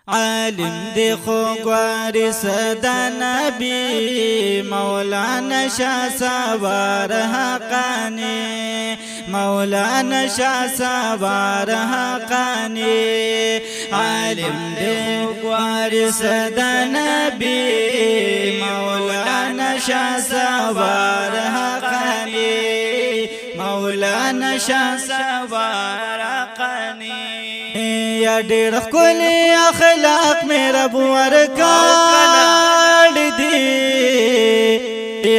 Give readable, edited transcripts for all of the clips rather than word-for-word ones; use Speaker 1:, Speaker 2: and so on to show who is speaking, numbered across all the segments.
Speaker 1: عالم دی خو گواری صدا نبی مولانا شاہ سوار حقانی مولانا شاہ سوار حقانی عالم دی خو گواری صدا نبی مولانا شاہ سوار حقانی مولانا شاہ سوار حقانی یا ډېر ښکلي اخلاق مې رب ورکړ دي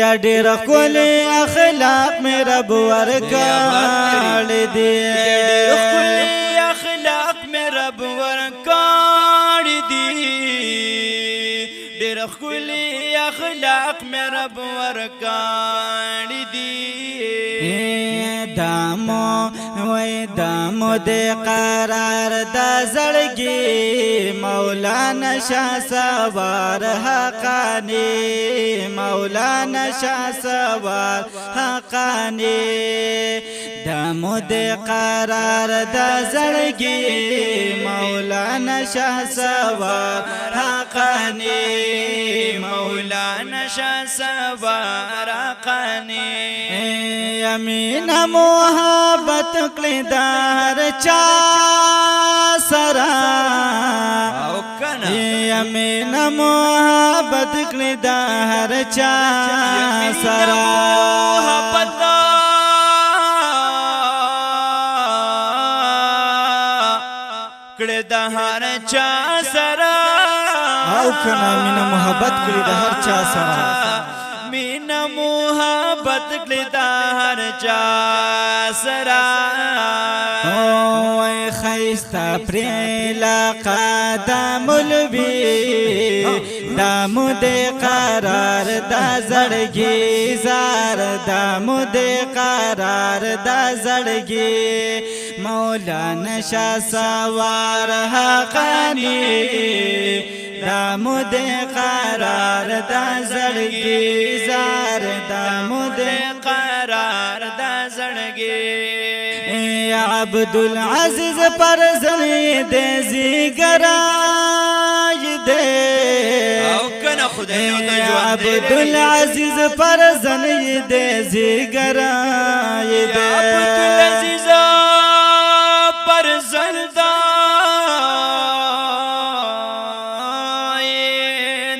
Speaker 1: یا ډېر ښکلي اخلاق مې رب ورکړ دي
Speaker 2: ډېر ښکلي اخلاق مې رب ورکړ دي ډېر ښکلي اخلاق مې رب ورکړ دي
Speaker 1: دامو دے قرار دا زړګي مولانا شاہ سوار حقانی مولانا شاہ سوار حقانی دامو دے قرار دا زړګي مولانا شاہ سوار حقانی
Speaker 2: مولانا شاہ سوار حقانی
Speaker 1: یمین محبت کړی دار چا سرا
Speaker 2: او کنه
Speaker 1: یمین محبت کړی دار چا سرا
Speaker 2: محبت کړی دار چا سرا
Speaker 1: او کنه یمین محبت کړی دار چا سرا
Speaker 2: مینا محبت کړی دار چا سرا
Speaker 1: اوه خیستا پریلا قدم الوی دامو دے قرار دا زړګي زار دامو دے قرار دا زړګي مولانا شاہ سوار حقانی دامو دے قرار دا زړګي زار دامو دے
Speaker 2: قرار دا زړګي
Speaker 1: عبدالعزیز پر زنی دے زیگراج دے
Speaker 2: او کنه خدای او ته ژوند دے
Speaker 1: عبدالعزیز پر زنی دے زیگراج دے
Speaker 2: عبدالعزیز پر زندا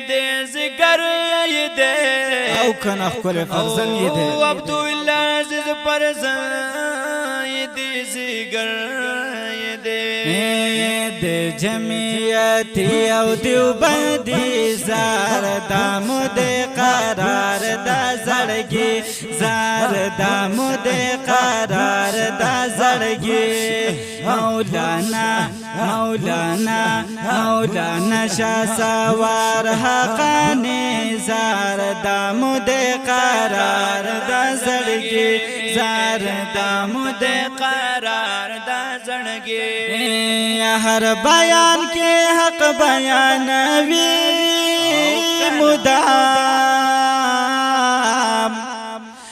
Speaker 2: دے زگر دے
Speaker 1: او کنه خپل فرزن دے
Speaker 2: عبدالعزیز پر زندا زیگر
Speaker 1: دے جمعیتی او دیوبندی زار دامو دے قرار دا زړګي زار دامو دے قرار دا زړګي مولانا شاہ سوار حقانی زار دامو دے قرار دا زړګي زار دامو دے
Speaker 2: قرار دا زړګي
Speaker 1: ہر بیان کے حق بیان وی مدام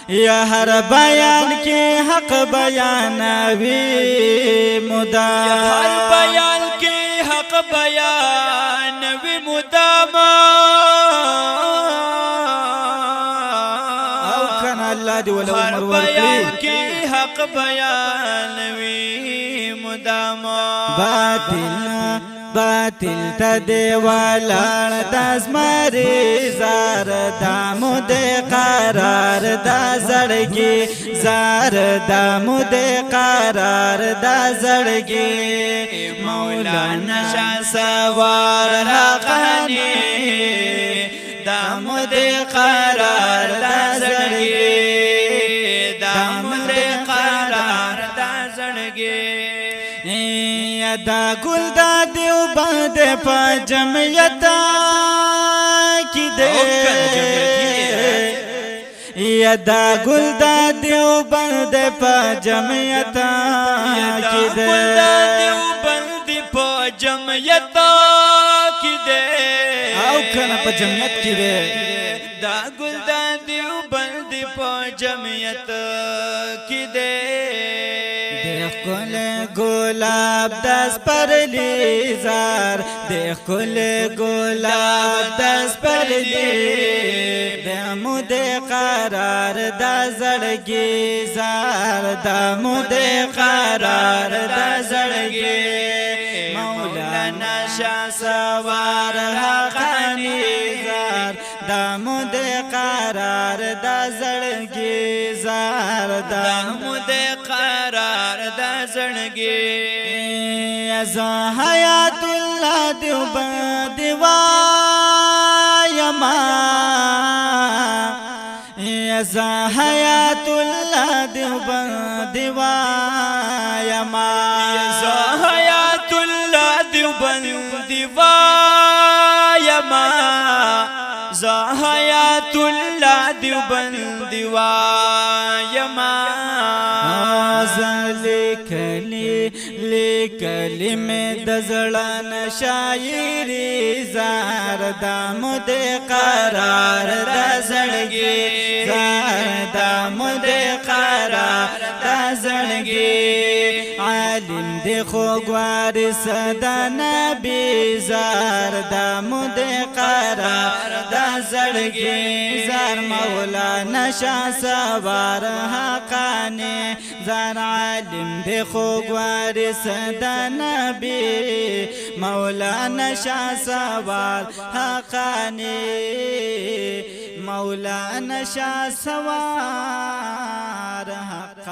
Speaker 1: یا ہر بیان کے حق بیان وی مدام
Speaker 2: ہر بیان کے حق بیان وی مدام
Speaker 1: او کن اللہ دی ولو
Speaker 2: ہر
Speaker 1: مرور
Speaker 2: بیان کے حق بیان وی مدام
Speaker 1: باطل تا دے والان داز ماری زار دامو دے قرار دا زړګي زار دامو دے قرار دا زړګي
Speaker 2: مولانا شاہ سوار حقانی دامو دے قرار دا زړګي دامو دے قرار دا زړګي
Speaker 1: دا گل دا دیو بند پا جمعیتا کی دے یا دا گل دا دیو بند پا جمعیتا کی دے
Speaker 2: دیو بند پا جمعیتا کی دے
Speaker 1: او کنا پا جمعیت کی دے
Speaker 2: دا گل دا دیو بند پا جمعیت کی دے
Speaker 1: دیکھ کل گلاب دست پر لیزار دیکھ کل گلاب دست پر لی دمو دے قرار دا زڑگی زار دمو دے قرار دا زڑگی مولانا شاہ سوار حقانی زار دمو دے قرار دا زڑگی زار
Speaker 2: دمو دے قرار دا زڑگی
Speaker 1: ازا حیات اللہ دیوبند وایما ازا حیات اللہ دیوبند وایما
Speaker 2: ازا حیات اللہ دیوبند وایما ازا حیات اللہ دیوبند وایما
Speaker 1: لیکلی میں دزڑان شاعری زار دامو دے قرار دا زڑگی زار دامو دے قرار دا زڑگی عالم دے خوگوار صدا نبی زار دامو دے قرار دا زڑگی زار مولانا شاہ سوار حقانی زار عالم دے خوگوار صدا نبی مولانا شاہ سوار حقانی مولانا شاہ سوار حقانی